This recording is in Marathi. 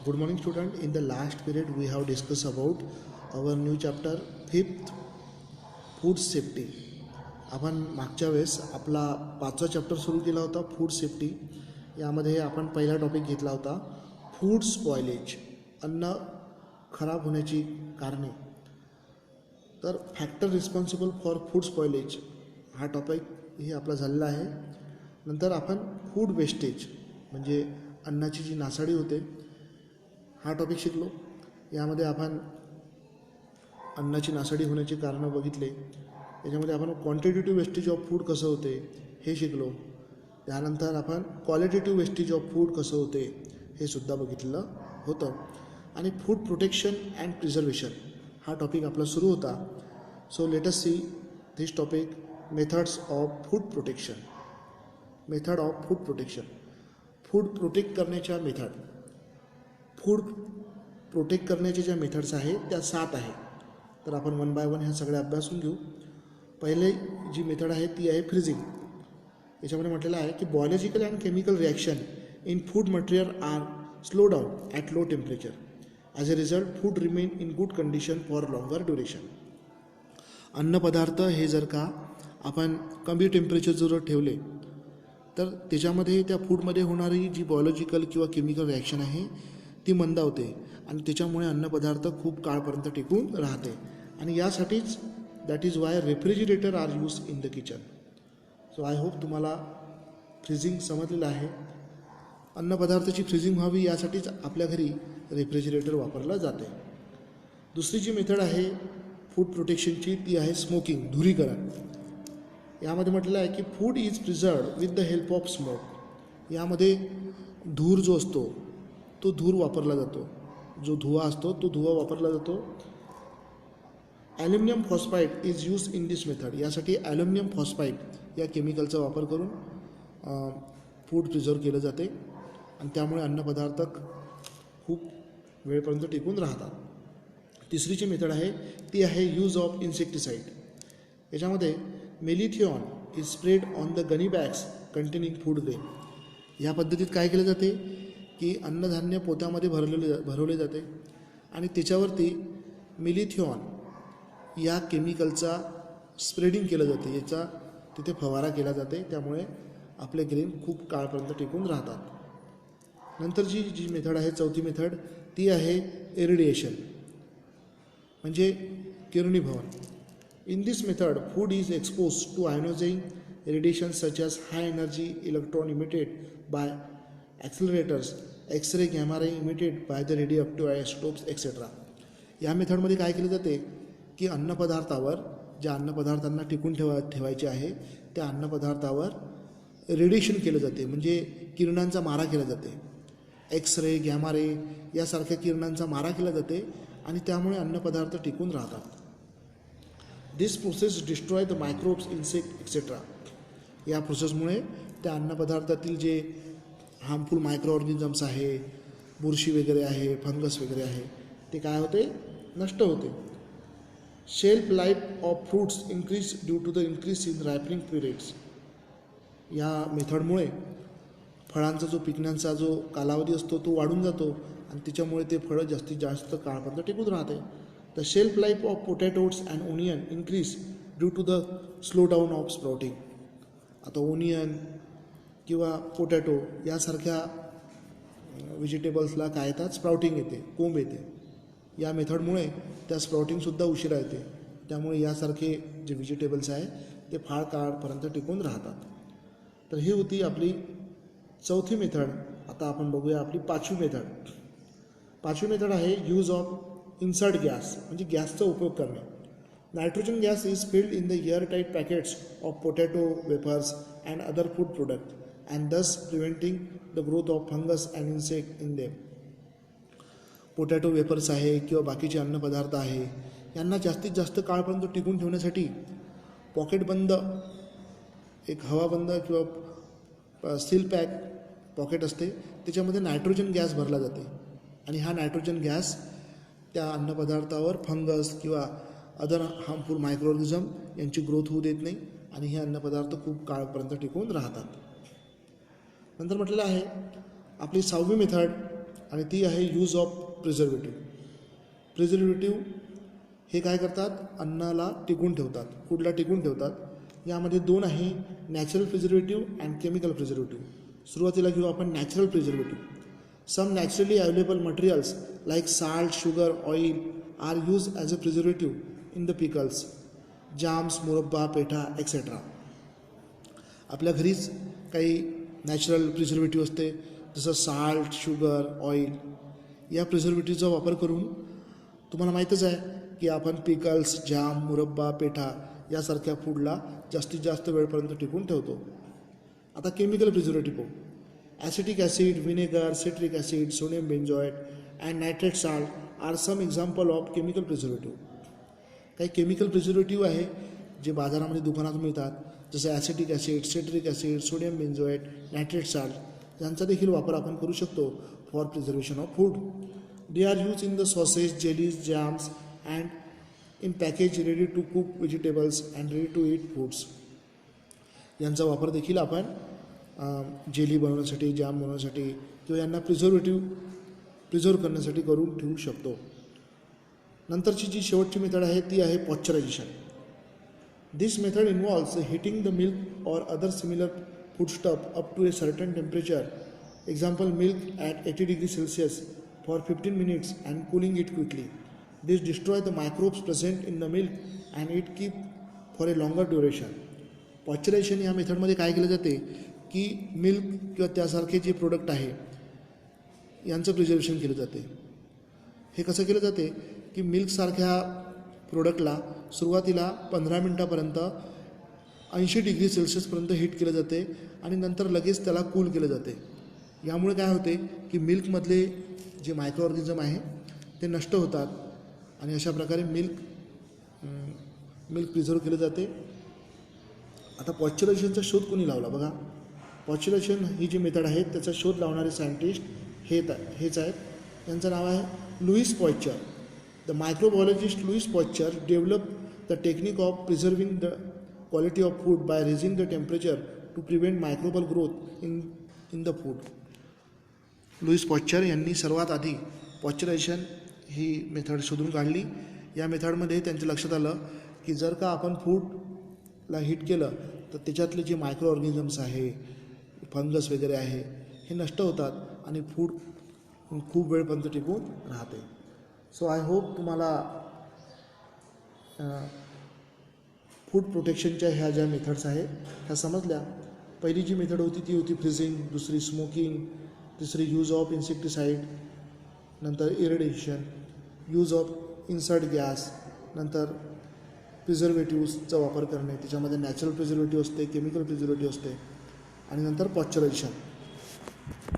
Good morning student. In the last period we have discussed about our new chapter 5th food safety. आपण मागच्या वेळेस आपला 5वा चॅप्टर सुरू केला होता फूड सेफ्टी. यामध्ये आपण पहिला टॉपिक घेतला होता फूड स्पॉइलेज, अन्न खराब होण्याची कारणे. तर factor responsible for food spoilage हा टॉपिक हे आपला झालेला आहे. नंतर आपण फूड वेस्टेज म्हणजे अन्नाची जी नासाडी होते हा टॉपिक शिकलो. यामध्ये आपण अन्नाची नासाडी होण्याची कारणं बघितले. याच्यामध्ये आपण क्वांटिटेटिव्ह वेस्टेज ऑफ फूड कसं होते हे शिकलो. त्यानंतर आपण क्वालिटेटिव्ह वेस्टेज ऑफ फूड कसं होते हे सुद्धा बघितलं होतं. आणि फूड प्रोटेक्शन अँड प्रिझर्वेशन हा टॉपिक आपला सुरू होता. So let us see this topic, methods of food protection. Method of food protection, food protect करण्याच्या मेथड. फूड प्रोटेक्ट करण्याच्या ज्या मेथड्स आहेत त्या 7 आहेत. तर आपण वन बाय वन ह्या सगळ्या अभ्यासून घेऊ. पहिले जी मेथड आहे ती आहे फ्रीजिंग. याच्यामध्ये म्हटलेलं आहे की biological and chemical reaction in food material are slow down at low temperature. As a result food remain in good condition for longer duration. अन्नपदार्थ हे जर का आपण कमी टेम्परेचर जर ठेवले तर त्याच्यामध्ये त्या फूडमध्ये होणारी जी बायोलॉजिकल किंवा केमिकल रिॲक्शन आहे ती मंदावते आणि त्याच्यामुळे अन्नपदार्थ खूप काळपर्यंत टिकून राहते. आणि यासाठीच that is why refrigerator are use in the kitchen. So I hope तुम्हाला फ्रीजिंग समजलेलं आहे. अन्नपदार्थाची फ्रीजिंग व्हावी यासाठीच आपल्या घरी रेफ्रिजिरेटर वापरला जाते. दुसरी जी मेथड आहे फूड प्रोटेक्शनची ती आहे स्मोकिंग, धुरीकरण. यामध्ये म्हटलेलं आहे की food is preserved with the help of smoke. यामध्ये धूर जो असतो तो धूर वापरला जातो, जो धुवा असतो तो धुवा वापरला जातो. Aluminium phosphide is use in this method. यासाठी ॲल्युमिनियम फॉस्फाईड या केमिकलचा वापर करून फूड प्रिझर्व केलं जाते आणि त्यामुळे अन्नपदार्थ खूप वेळपर्यंत टिकून राहतात. तिसरी जी मेथड आहे ती आहे यूज ऑफ इन्सेक्टिसाईड. याच्यामध्ये malathion is spread on the gunny bags containing food grain. या पद्धतीत काय केले जाते की अन्नधान्य पोत्यामध्ये भरवले जाते आणि त्याच्यावरती मेलिथिऑन या केमिकलचा स्प्रेडिंग केलं जाते, याचा तिथे फवारा केला जाते. त्यामुळे आपले ग्रेन खूप काळपर्यंत टिकून राहतात. नंतरची जी मेथड आहे चौथी मेथड ती आहे इरिडिएशन म्हणजे किरणीभवन. In this method food is expose to ionising radiation such as high energy electron emitted by accelerators, X-ray, gamma ray emitted by the radioactive isotopes etcetera. या मेथडमध्ये काय केले जाते की अन्नपदार्थावर, ज्या अन्नपदार्थांना टिकून ठेवायचे आहे त्या अन्नपदार्थावर रेडिएशन केलं जाते म्हणजे किरणांचा मारा केला जाते. एक्स-रे, गॅमा-रे यासारख्या किरणांचा मारा केला जाते आणि त्यामुळे अन्नपदार्थ टिकून राहतात. This process destroy the microbes, insect etcetera. या प्रोसेसमुळे त्या अन्नपदार्थातील जे हार्मफुल मायक्रो ऑर्गॅनिझम्स आहे, बुरशी वगैरे आहे, फंगस वगैरे आहे ते काय होते, नष्ट होते. Shelf life of fruits increase due to the increase in ripening periods. या मेथडमुळे फळांचा जो पिकण्याचा जो कालावधी असतो तो वाढून जातो आणि त्याच्यामुळे ते फळं जास्तीत जास्त काळापर्यंत टिकून राहते. The shelf life of potatoes and onion increase due to the slow down of sprouting. आता ओनियन किंवा पोटॅटो यासारख्या व्हेजिटेबल्सला काय येतात, स्प्राउटिंग येते, कोंब येते. या मेथडमुळे त्या स्प्राउटिंगसुद्धा उशिरा येते. त्यामुळे यासारखे जे व्हेजिटेबल्स आहे ते फार काळापर्यंत टिकून राहतात. तर ही होती आपली चौथी मेथड. आता आपण बघूया आपली 5वी मेथड. 5वी मेथड आहे यूज ऑफ इन्सर्ट गॅस म्हणजे गॅसचा उपयोग करणे. Nitrogen gas is filled in the airtight packets of potato wafers and other food product and दस preventing the growth of fungus and insect in them. Potato wafers आहे किंवा बाकीचे अन्नपदार्थ आहे यांना जास्तीत जास्त काळपर्यंत टिकून ठेवण्यासाठी पॉकेटबंद, एक हवाबंद किंवा सील पॅक पॉकेट असते, त्याच्यामध्ये नायट्रोजन गॅस भरला जाते आणि हा नायट्रोजन गॅस त्या अन्नपदार्थावर फंगस किंवा अदर हार्मफुल मायक्रो ऑर्गॅनिझम यांची ग्रोथ होऊ देत नाही आणि हे अन्नपदार्थ खूप काळपर्यंत टिकून राहतात. नंतर म्हटलेलं आहे आपली 6वी मेथड आणि ती आहे यूज ऑफ प्रिझर्वेटिव्ह. प्रिझर्वेटिव्ह हे काय करतात, अन्नाला टिकून ठेवतात, फूडला टिकून ठेवतात. यामध्ये दोन आहे, natural preservative and chemical preservative. सुरुवातीला घेऊ आपण natural preservative. Some naturally available materials like salt, sugar, oil are use as a preservative in the pickles, jams, murabba, petha etcetera. आपल्या घरीच काही नॅचरल प्रिझर्वेटिव्ह असते, जसं साल्ट, शुगर, ऑइल. या प्रिझर्वेटिव्हचा वापर करून तुम्हाला माहीतच आहे की आपण पिकल्स, जाम, मुरब्बा, पेठा यासारख्या फूडला जास्तीत जास्त वेळपर्यंत टिकून ठेवतो. आता केमिकल प्रिझर्वेटिव्ह पाहू. Acetic acid, vinegar, citric acid, sodium benzoate and nitrate salt are some example of chemical preservative. काही केमिकल प्रिझर्वेटिव्ह आहे जे बाजारामध्ये दुकानात मिळतात, जसे acetic acid, citric acid, sodium benzoate, nitrate salt यांचा देखील वापर आपण करू शकतो for preservation of food. They are use in the sauces, jellies, jams and in package ready to cook vegetables and ready to eat foods. यांचा वापर देखील आपण जेली बनवण्यासाठी, जॅम बनवण्यासाठी किंवा यांना प्रिझर्व करण्यासाठी करून ठेवू शकतो. नंतरची जी शेवटची मेथड आहे ती आहे pasteurisation. This method involves heating the milk or other similar foodstuff up to a certain temperature. Example, milk at 80 degree Celsius for 15 minutes and cooling it quickly. This destroy the microbes present in the milk and it keep for a longer duration. Pasteurisation या मेथडमध्ये काय केलं जाते की मिल्क किंवा त्यासारखे जे प्रोडक्ट आहे यांचं प्रिझर्वेशन केलं जाते. हे कसं केलं जाते की मिल्कसारख्या प्रोडक्टला सुरुवातीला 15 मिनटापर्यंत 80 डिग्री सेल्सिअसपर्यंत हीट केलं जाते आणि नंतर लगेच त्याला कूल केलं जाते. यामुळे काय होते की मिल्कमधले जे मायक्रो ऑर्गॅनिझम आहे ते नष्ट होतात आणि अशा प्रकारे मिल्क प्रिझर्व केलं जाते. आता पॉश्चरायझेशनचा शोध कोणी लावला बघा. पॉश्चरायझेशन ही जी मेथड आहे त्याचा शोध लावणारे सायंटिस्ट हेच आहेत. यांचं नाव आहे Louis Pasteur. The microbiologist Louis Pasteur develop the technique of preserving the quality of food by raising the temperature to prevent microbial growth in the food. Louis Pasteur यांनी सर्वात आधी पॉश्चरायझेशन ही मेथड शोधून काढली. या मेथडमध्ये त्यांच्या लक्षात आलं की जर का आपण फूडला हीट केलं तर त्याच्यातले जे मायक्रो ऑर्गॅनिझम्स आहे, फंगस वगैरे आहे, हे नष्ट होतात आणि फूड खूप वेळपर्यंत टिकून राहते. सो आय होप तुम्हाला फूड प्रोटेक्शनच्या ह्या ज्या मेथड्स आहेत ह्या समजल्या. पहिली जी मेथड होती ती होती फ्रीजिंग, दुसरी स्मोकिंग, तिसरी यूज ऑफ इन्सेक्टिसाइड, नंतर irradiation, use of insert gas, नंतर प्रिझर्वेटिव्हचा वापर करणे, त्याच्यामध्ये नॅचरल प्रिझर्वेटिव्ह असते, केमिकल प्रिझर्वेटिव्ह असते, आणि नंतर पॉश्चरायझेशन.